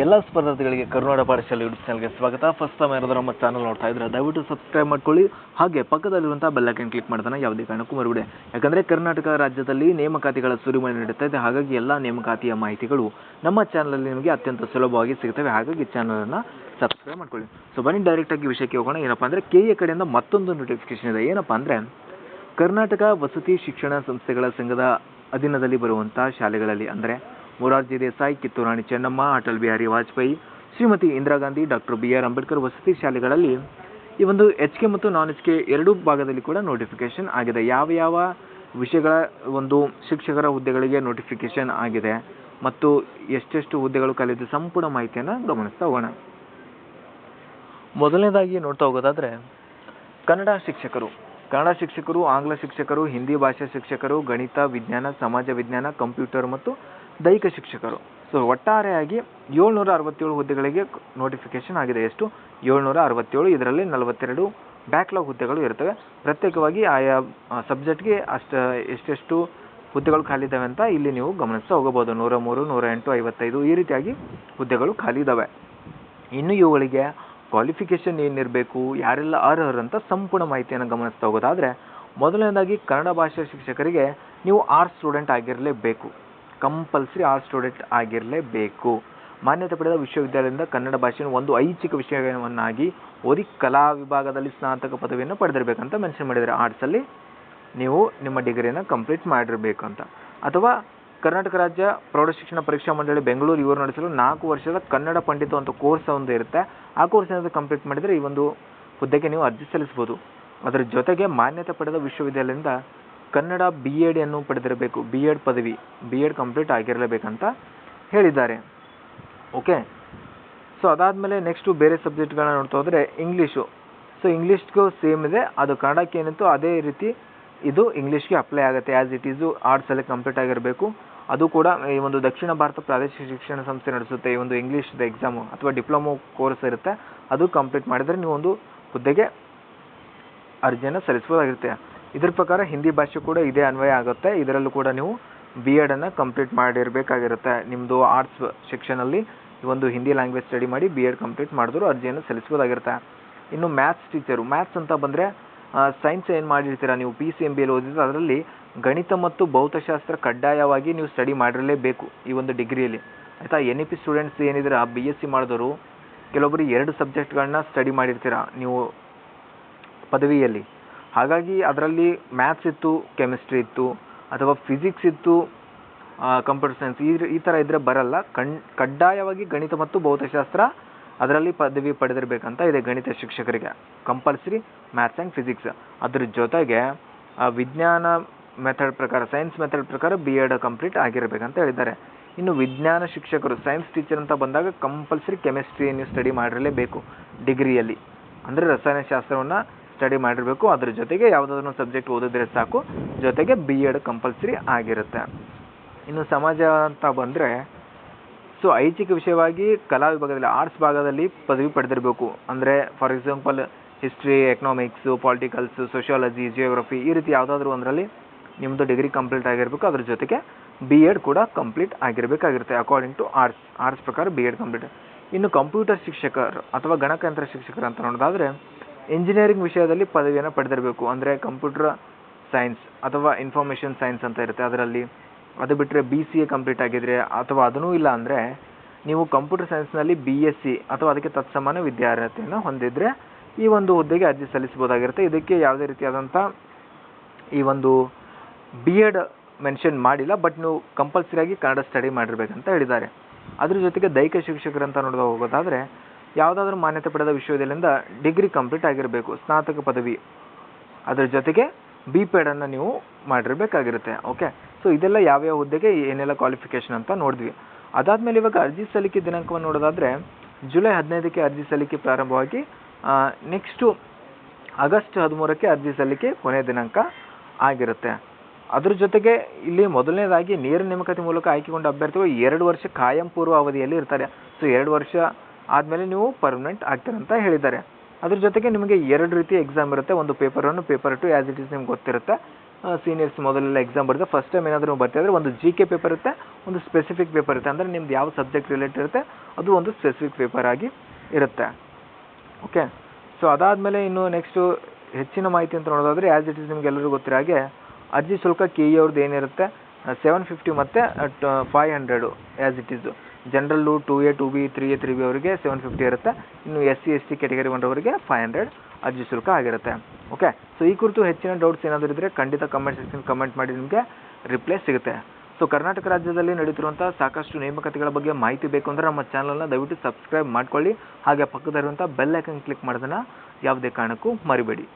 ಎಲ್ಲ ಸ್ಪರ್ಧಾರ್ಥಿಗಳಿಗೆ ಕರ್ನಾಟಕ ಪಾಠಶಾಲೆ ಯೂಟ್ಯೂಬ್ ಚಾನಲ್ಗೆ ಸ್ವಾಗತ. ಫಸ್ಟ್ ಟೈಮ್ ಯಾರಾದರೂ ನಮ್ಮ ಚಾನಲ್ ನೋಡ್ತಾ ಇದ್ರೆ ದಯವಿಟ್ಟು ಸಬ್ಸ್ಕ್ರೈಬ್ ಮಾಡ್ಕೊಳ್ಳಿ. ಹಾಗೆ ಪಕ್ಕದಲ್ಲಿರುವಂಥ ಬೆಲ್ ಐಕಾನ್ ಕ್ಲಿಕ್ ಮಾಡ್ತಾನೆ ಯಾವುದೇ ಕಾರಣಕ್ಕೂ ಮರಿಬೇಡಿ. ಯಾಕಂದರೆ ಕರ್ನಾಟಕ ರಾಜ್ಯದಲ್ಲಿ ನೇಮಕಾತಿಗಳ ಸುರಿಮಳೆ ನಡೀತಾ ಇದೆ. ಹಾಗಾಗಿ ಎಲ್ಲ ನೇಮಕಾತಿಯ ಮಾಹಿತಿಗಳು ನಮ್ಮ ಚಾನಲಲ್ಲಿ ನಿಮಗೆ ಅತ್ಯಂತ ಸುಲಭವಾಗಿ ಸಿಗ್ತವೆ. ಹಾಗಾಗಿ ಚಾನಲನ್ನು ಸಬ್ಸ್ಕ್ರೈಬ್ ಮಾಡ್ಕೊಳ್ಳಿ. ಸೊ ಬನ್ನಿ ಡೈರೆಕ್ಟಾಗಿ ವಿಷಯಕ್ಕೆ ಹೋಗೋಣ. ಏನಪ್ಪ ಅಂದರೆ ಕೆಎ ಕಡೆಯಿಂದ ಮತ್ತೊಂದು ನೋಟಿಫಿಕೇಶನ್ ಇದೆ. ಏನಪ್ಪ ಅಂದರೆ ಕರ್ನಾಟಕ ವಸತಿ ಶಿಕ್ಷಣ ಸಂಸ್ಥೆಗಳ ಸಂಘದ ಅಧೀನದಲ್ಲಿ ಬರುವಂಥ ಶಾಲೆಗಳಲ್ಲಿ ಅಂದರೆ ಮೊರಾರ್ಜಿ ದೇಸಾಯಿ, ಕಿತ್ತೂರು ರಾಣಿ ಚೆನ್ನಮ್ಮ, ಅಟಲ್ ಬಿಹಾರಿ ವಾಜಪೇಯಿ, ಶ್ರೀಮತಿ ಇಂದಿರಾ ಗಾಂಧಿ, ಡಾಕ್ಟರ್ BR ಅಂಬೇಡ್ಕರ್ ವಸತಿ ಶಾಲೆಗಳಲ್ಲಿ ಈ ಒಂದು HK ಮತ್ತು ನಾನ್ HK ಎರಡೂ ಭಾಗದಲ್ಲಿ ಕೂಡ ನೋಟಿಫಿಕೇಶನ್ ಆಗಿದೆ. ಯಾವ ವಿಷಯಗಳ ಒಂದು ಶಿಕ್ಷಕರ ಹುದ್ದೆಗಳಿಗೆ ನೋಟಿಫಿಕೇಶನ್ ಆಗಿದೆ ಮತ್ತು ಎಷ್ಟೆಷ್ಟು ಹುದ್ದೆಗಳು ಖಾಲಿದೆ ಸಂಪೂರ್ಣ ಮಾಹಿತಿಯನ್ನು ಗಮನಿಸ್ತಾ ಹೋಗೋಣ. ಮೊದಲನೇದಾಗಿ ನೋಡ್ತಾ ಹೋಗೋದಾದರೆ ಕನ್ನಡ ಶಿಕ್ಷಕರು, ಆಂಗ್ಲ ಶಿಕ್ಷಕರು, ಹಿಂದಿ ಭಾಷಾ ಶಿಕ್ಷಕರು, ಗಣಿತ, ವಿಜ್ಞಾನ, ಸಮಾಜ ವಿಜ್ಞಾನ, ಕಂಪ್ಯೂಟರ್ ಮತ್ತು ದೈಹಿಕ ಶಿಕ್ಷಕರು. ಸೊ ಒಟ್ಟಾರೆಯಾಗಿ 767 ಹುದ್ದೆಗಳಿಗೆ ನೋಟಿಫಿಕೇಶನ್ ಆಗಿದೆ. ಎಷ್ಟು? 767. ಇದರಲ್ಲಿ 42 ಬ್ಯಾಕ್ಲಾಗ್ ಹುದ್ದೆಗಳು ಇರ್ತವೆ. ಪ್ರತ್ಯೇಕವಾಗಿ ಆಯಾ ಸಬ್ಜೆಕ್ಟ್ಗೆ ಎಷ್ಟೆಷ್ಟು ಹುದ್ದೆಗಳು ಖಾಲಿ ಇದ್ದಾವೆ ಅಂತ ಇಲ್ಲಿ ನೀವು ಗಮನಿಸ್ತಾ ಹೋಗಬಹುದು. 103, 108, 55 ಈ ರೀತಿಯಾಗಿ ಹುದ್ದೆಗಳು ಖಾಲಿ ಇದ್ದಾವೆ. ಇನ್ನು ಇವುಗಳಿಗೆ ಕ್ವಾಲಿಫಿಕೇಷನ್ ಏನಿರಬೇಕು, ಯಾರೆಲ್ಲ ಅರ್ಹರು ಅಂತ ಸಂಪೂರ್ಣ ಮಾಹಿತಿಯನ್ನು ಗಮನಿಸ್ತಾ ಹೋಗೋದಾದರೆ ಮೊದಲನೇದಾಗಿ ಕನ್ನಡ ಭಾಷಾ ಶಿಕ್ಷಕರಿಗೆ ನೀವು ಆರ್ಟ್ಸ್ ಸ್ಟೂಡೆಂಟ್ ಆಗಿರಲೇಬೇಕು. ಕಂಪಲ್ಸರಿ ಆರ್ಟ್ಸ್ ಸ್ಟೂಡೆಂಟ್ ಆಗಿರಲೇಬೇಕು. ಮಾನ್ಯತೆ ಪಡೆದ ವಿಶ್ವವಿದ್ಯಾಲಯದಿಂದ ಕನ್ನಡ ಭಾಷೆಯನ್ನು ಒಂದು ಐಚ್ಛಿಕ ವಿಷಯವನ್ನಾಗಿ ಓದಿ ಕಲಾ ವಿಭಾಗದಲ್ಲಿ ಸ್ನಾತಕ ಪದವಿಯನ್ನು ಪಡೆದಿರಬೇಕಂತ ಮೆನ್ಷನ್ ಮಾಡಿದ್ದಾರೆ. ಆರ್ಟ್ಸಲ್ಲಿ ನೀವು ನಿಮ್ಮ ಡಿಗ್ರಿಯನ್ನು ಕಂಪ್ಲೀಟ್ ಮಾಡಿರಬೇಕು ಅಥವಾ ಕರ್ನಾಟಕ ರಾಜ್ಯ ಪ್ರೌಢಶಿಕ್ಷಣ ಪರೀಕ್ಷಾ ಮಂಡಳಿ ಬೆಂಗಳೂರು ಇವರು ನಡೆಸಲು 4 ವರ್ಷದ ಕನ್ನಡ ಪಂಡಿತ ಅಂತ ಕೋರ್ಸ್ ಒಂದು ಇರುತ್ತೆ. ಆ ಕೋರ್ಸ್ ಏನಾದರೂ ಕಂಪ್ಲೀಟ್ ಮಾಡಿದರೆ ಈ ಒಂದು ಹುದ್ದೆಗೆ ನೀವು ಅರ್ಜಿ ಸಲ್ಲಿಸ್ಬೋದು. ಅದರ ಜೊತೆಗೆ ಮಾನ್ಯತೆ ಪಡೆದ ವಿಶ್ವವಿದ್ಯಾಲಯದಿಂದ ಕನ್ನಡ BEd ಅನ್ನು ಪಡೆದಿರಬೇಕು. BEd ಪದವಿ BEd ಕಂಪ್ಲೀಟ್ ಆಗಿರಲೇಬೇಕಂತ ಹೇಳಿದ್ದಾರೆ. ಓಕೆ. ಸೊ ಅದಾದಮೇಲೆ ನೆಕ್ಸ್ಟು ಬೇರೆ ಸಬ್ಜೆಕ್ಟ್ಗಳನ್ನ ನೋಡ್ತಾ ಹೋದರೆ ಇಂಗ್ಲೀಷು. ಸೊ ಇಂಗ್ಲೀಷ್ಗೂ ಸೇಮ್ ಇದೆ. ಅದು ಕನ್ನಡಕ್ಕೆ ಏನಿತ್ತು ಅದೇ ರೀತಿ ಇದು ಇಂಗ್ಲೀಷ್ಗೆ ಅಪ್ಲೈ ಆಗುತ್ತೆ. ಆ್ಯಸ್ ಇಟ್ ಈಸು ಆರ್ಟ್ಸಲ್ಲಿ ಕಂಪ್ಲೀಟ್ ಆಗಿರಬೇಕು. ಅದು ಕೂಡ ಈ ಒಂದು ದಕ್ಷಿಣ ಭಾರತ ಪ್ರಾದೇಶಿಕ ಶಿಕ್ಷಣ ಸಂಸ್ಥೆ ನಡೆಸುತ್ತೆ ಈ ಒಂದು ಇಂಗ್ಲೀಷ್ದು ಎಕ್ಸಾಮು ಅಥವಾ ಡಿಪ್ಲೊಮೊ ಕೋರ್ಸ್ ಇರುತ್ತೆ. ಅದು ಕಂಪ್ಲೀಟ್ ಮಾಡಿದರೆ ನೀವು ಒಂದು ಹುದ್ದೆಗೆ ಅರ್ಜಿಯನ್ನು ಸಲ್ಲಿಸ್ಬೋದಾಗಿರುತ್ತೆ. ಇದ್ರ ಪ್ರಕಾರ ಹಿಂದಿ ಭಾಷೆ ಕೂಡ ಇದೇ ಅನ್ವಯ ಆಗುತ್ತೆ. ಇದರಲ್ಲೂ ಕೂಡ ನೀವು BEd ಅನ್ನು ಕಂಪ್ಲೀಟ್ ಮಾಡಿರಬೇಕಾಗಿರುತ್ತೆ. ನಿಮ್ಮದು ಆರ್ಟ್ಸ್ ಸೆಕ್ಷನಲ್ಲಿ ಈ ಒಂದು ಹಿಂದಿ ಲ್ಯಾಂಗ್ವೇಜ್ ಸ್ಟಡಿ ಮಾಡಿ BEd ಕಂಪ್ಲೀಟ್ ಮಾಡಿದ್ರು ಅರ್ಜಿಯನ್ನು ಸಲ್ಲಿಸ್ಬೋದಾಗಿರುತ್ತೆ. ಇನ್ನು ಮ್ಯಾಥ್ಸ್ ಟೀಚರು, ಮ್ಯಾಥ್ಸ್ ಅಂತ ಬಂದರೆ ಸೈನ್ಸ್ ಏನು ಮಾಡಿರ್ತೀರ ನೀವು PCMBಯಲ್ಲಿ ಓದಿದ್ರೆ ಅದರಲ್ಲಿ ಗಣಿತ ಮತ್ತು ಭೌತಶಾಸ್ತ್ರ ಕಡ್ಡಾಯವಾಗಿ ನೀವು ಸ್ಟಡಿ ಮಾಡಿರಲೇಬೇಕು ಈ ಒಂದು ಡಿಗ್ರಿಯಲ್ಲಿ. ಆಯಿತಾ? NEP ಸ್ಟೂಡೆಂಟ್ಸ್ ಏನಿದ್ದೀರಾ BSc ಮಾಡಿದವರು ಕೆಲವೊಬ್ಬರು 2 ಸಬ್ಜೆಕ್ಟ್ಗಳನ್ನ ಸ್ಟಡಿ ಮಾಡಿರ್ತೀರ ನೀವು ಪದವಿಯಲ್ಲಿ. ಹಾಗಾಗಿ ಅದರಲ್ಲಿ ಮ್ಯಾಥ್ಸ್ ಇತ್ತು, ಕೆಮಿಸ್ಟ್ರಿ ಇತ್ತು ಅಥವಾ ಫಿಸಿಕ್ಸ್ ಇತ್ತು, ಕಂಪ್ಯೂಟರ್ ಸೈನ್ಸ್ ಈ ಥರ ಇದ್ದರೆ ಬರಲ್ಲ. ಕಡ್ಡಾಯವಾಗಿ ಗಣಿತ ಮತ್ತು ಭೌತಶಾಸ್ತ್ರ ಅದರಲ್ಲಿ ಪದವಿ ಪಡೆದಿರಬೇಕಂತ ಇದೆ ಗಣಿತ ಶಿಕ್ಷಕರಿಗೆ. Compulsory maths and physics. ಅದ್ರ ಜೊತೆಗೆ ವಿಜ್ಞಾನ ಮೆಥಡ್ ಪ್ರಕಾರ, ಸೈನ್ಸ್ ಮೆಥಡ್ ಪ್ರಕಾರ BEd ಕಂಪ್ಲೀಟ್ ಆಗಿರಬೇಕಂತ ಹೇಳಿದ್ದಾರೆ. ಇನ್ನು ವಿಜ್ಞಾನ ಶಿಕ್ಷಕರು, ಸೈನ್ಸ್ ಟೀಚರ್ ಅಂತ ಬಂದಾಗ ಕಂಪಲ್ಸರಿ ಕೆಮಿಸ್ಟ್ರಿ ನೀವು ಸ್ಟಡಿ ಮಾಡಿರಲೇಬೇಕು ಡಿಗ್ರಿಯಲ್ಲಿ. ಅಂದರೆ ರಸಾಯನಶಾಸ್ತ್ರವನ್ನು ಸ್ಟಡಿ ಮಾಡಿರಬೇಕು. ಅದ್ರ ಜೊತೆಗೆ ಯಾವುದಾದ್ರೂ ಸಬ್ಜೆಕ್ಟ್ ಓದಿದ್ರೆ ಸಾಕು, ಜೊತೆಗೆ BEd ಕಂಪಲ್ಸರಿ ಆಗಿರುತ್ತೆ. ಇನ್ನು ಸಮಾಜ ಅಂತ ಬಂದರೆ ಸೊ ಐಚ್ಛಿಕ ವಿಷಯವಾಗಿ ಕಲಾ ವಿಭಾಗದಲ್ಲಿ ಆರ್ಟ್ಸ್ ಭಾಗದಲ್ಲಿ ಪದವಿ ಪಡೆದಿರಬೇಕು. ಅಂದರೆ for example history, economics, politicals, sociology, geography ಈ ರೀತಿ ಯಾವುದಾದ್ರೂ ಒಂದರಲ್ಲಿ ನಿಮ್ಮದು ಡಿಗ್ರಿ ಕಂಪ್ಲೀಟ್ ಆಗಿರಬೇಕು. ಅದ್ರ ಜೊತೆಗೆ BEd ಕೂಡ ಕಂಪ್ಲೀಟ್ ಆಗಿರಬೇಕಾಗಿರುತ್ತೆ ಅಕಾರ್ಡಿಂಗ್ ಟು ಆರ್ಟ್ಸ್ ಪ್ರಕಾರ BEd ಕಂಪ್ಲೀಟ್. ಇನ್ನು ಕಂಪ್ಯೂಟರ್ ಶಿಕ್ಷಕರು ಅಥವಾ ಗಣಕಯಂತ್ರ ಶಿಕ್ಷಕರು ಅಂತ ನೋಡೋದಾದರೆ ಇಂಜಿನಿಯರಿಂಗ್ ವಿಷಯದಲ್ಲಿ ಪದವಿಯನ್ನು ಪಡೆದಿರಬೇಕು. ಅಂದರೆ ಕಂಪ್ಯೂಟರ್ ಸೈನ್ಸ್ ಅಥವಾ ಇನ್ಫಾರ್ಮೇಷನ್ ಸೈನ್ಸ್ ಅಂತ ಇರುತ್ತೆ ಅದರಲ್ಲಿ. ಅದು ಬಿಟ್ಟರೆ BCA ಕಂಪ್ಲೀಟ್ ಆಗಿದ್ರೆ ಅಥವಾ ಅದನ್ನೂ ಇಲ್ಲ ಅಂದರೆ ನೀವು ಕಂಪ್ಯೂಟರ್ ಸೈನ್ಸ್ನಲ್ಲಿ BSc ಅಥವಾ ಅದಕ್ಕೆ ತತ್ಸಮಾನ ವಿದ್ಯಾರ್ಹತೆಯನ್ನು ಹೊಂದಿದರೆ ಈ ಒಂದು ಹುದ್ದೆಗೆ ಅರ್ಜಿ ಸಲ್ಲಿಸ್ಬೋದಾಗಿರುತ್ತೆ. ಇದಕ್ಕೆ ಯಾವುದೇ ರೀತಿಯಾದಂಥ ಈ ಒಂದು BEd ಮೆನ್ಷನ್ ಮಾಡಿಲ್ಲ, ಬಟ್ ನೀವು ಕಂಪಲ್ಸರಿಯಾಗಿ ಕನ್ನಡ ಸ್ಟಡಿ ಮಾಡಿರಬೇಕಂತ ಹೇಳಿದ್ದಾರೆ. ಅದ್ರ ಜೊತೆಗೆ ದೈಹಿಕ ಶಿಕ್ಷಕರಂತ ಹೋಗೋದಾದರೆ ಯಾವುದಾದ್ರೂ ಮಾನ್ಯತೆ ಪಡೆದ ವಿಶ್ವವಿದ್ಯಾಲಯದಿಂದ ಡಿಗ್ರಿ ಕಂಪ್ಲೀಟ್ ಆಗಿರಬೇಕು, ಸ್ನಾತಕ ಪದವಿ. ಅದರ ಜೊತೆಗೆ BPEd ಅನ್ನು ನೀವು ಮಾಡಿರಬೇಕಾಗಿರುತ್ತೆ. ಓಕೆ. ಸೊ ಇದೆಲ್ಲ ಯಾವ್ಯಾವ ಹುದ್ದೆಗೆ ಏನೆಲ್ಲ ಕ್ವಾಲಿಫಿಕೇಷನ್ ಅಂತ ನೋಡಿದ್ವಿ. ಅದಾದಮೇಲೆ ಇವಾಗ ಅರ್ಜಿ ಸಲ್ಲಿಕೆ ದಿನಾಂಕವನ್ನು ನೋಡೋದಾದರೆ ಜುಲೈ 15ಕ್ಕೆ ಅರ್ಜಿ ಸಲ್ಲಿಕೆ ಪ್ರಾರಂಭವಾಗಿ ನೆಕ್ಸ್ಟು ಆಗಸ್ಟ್ 13ಕ್ಕೆ ಅರ್ಜಿ ಸಲ್ಲಿಕೆ ಕೊನೆಯ ದಿನಾಂಕ ಆಗಿರುತ್ತೆ. ಅದ್ರ ಜೊತೆಗೆ ಇಲ್ಲಿ ಮೊದಲನೇದಾಗಿ ನೇರ ನೇಮಕಾತಿ ಮೂಲಕ ಆಯ್ಕೆಗೊಂಡ ಅಭ್ಯರ್ಥಿಗಳು 2 ವರ್ಷ ಕಾಯಂ ಪೂರ್ವ ಅವಧಿಯಲ್ಲಿ ಇರ್ತಾರೆ. ಸೊ 2 ವರ್ಷ ಆದಮೇಲೆ ನೀವು ಪರ್ಮನೆಂಟ್ ಆಗ್ತೀರಂತ ಹೇಳಿದ್ದಾರೆ. ಅದ್ರ ಜೊತೆಗೆ ನಿಮಗೆ 2 ರೀತಿ ಎಕ್ಸಾಮ್ ಇರುತ್ತೆ. ಒಂದು paper 1, paper 2 as it is ನಿಮ್ಗೆ ಗೊತ್ತಿರುತ್ತೆ. ಸೀನಿಯರ್ಸ್ ಮೊದಲೆಲ್ಲ ಎಕ್ಸಾಮ್ ಬರೆದು ಫಸ್ಟ್ ಟೈಮ್ ಏನಾದರೂ ಬರ್ತಾ ಇದ್ರೆ ಒಂದು GK ಪೇಪರ್ ಇರುತ್ತೆ, ಒಂದು ಸ್ಪೆಸಿಫಿಕ್ ಪೇಪರ್ ಇರುತ್ತೆ. ಅಂದರೆ ನಿಮ್ದು ಯಾವ ಸಬ್ಜೆಕ್ಟ್ ರಿಲೇಟೆಡ್ ಇರುತ್ತೆ ಅದು ಒಂದು ಸ್ಪೆಸಿಫಿಕ್ ಪೇಪರ್ ಆಗಿ ಇರುತ್ತೆ. ಓಕೆ, ಸೊ ಅದಾದಮೇಲೆ ಇನ್ನು ನೆಕ್ಸ್ಟು ಹೆಚ್ಚಿನ ಮಾಹಿತಿ ಅಂತ ನೋಡೋದಾದರೆ ಆ್ಯಸ್ ಇಟ್ ಇಸ್ ನಿಮ್ಗೆಲ್ಲರಿಗೂ ಗೊತ್ತಿರೋ ಹಾಗೆ ಅರ್ಜಿ ಶುಲ್ಕ KE ಅವ್ರದ್ದು ಏನಿರುತ್ತೆ 750 ಮತ್ತು 500 as it Yesu. General 2A 2B 3A 3B ಅವರಿಗೆ 750 ಇರುತ್ತೆ. ಇನ್ನು SC ST ಕ್ಯಾಟಗರಿ 1 ಅವರಿಗೆ 500 ಅರ್ಜಿ ಶುಲ್ಕ ಆಗಿರುತ್ತೆ. ಓಕೆ, ಸೊ ಈ ಕುರಿತು ಹೆಚ್ಚಿನ ಡೌಟ್ಸ್ ಏನಾದರೂ ಇದ್ದರೆ ಖಂಡಿತ ಕಮೆಂಟ್ ಸೆಕ್ಷನ್ ಕಮೆಂಟ್ ಮಾಡಿ, ನಿಮಗೆ ರಿಪ್ಲೈ ಸಿಗುತ್ತೆ. ಸೊ ಕರ್ನಾಟಕ ರಾಜ್ಯದಲ್ಲಿ ನಡೀತಿರುವಂಥ ಸಾಕಷ್ಟು ನೇಮಕಾತಿಗಳ ಬಗ್ಗೆ ಮಾಹಿತಿ ಬೇಕು ಅಂದರೆ ನಮ್ಮ ಚಾನಲನ್ನು ದಯವಿಟ್ಟು ಸಬ್ಸ್ಕ್ರೈಬ್ ಮಾಡ್ಕೊಳ್ಳಿ. ಹಾಗೆ ಪಕ್ಕದಲ್ಲಿರುವಂಥ ಬೆಲ್ ಐಕನ್ ಕ್ಲಿಕ್ ಮಾಡೋದನ್ನು ಯಾವುದೇ ಕಾರಣಕ್ಕೂ ಮರಿಬೇಡಿ.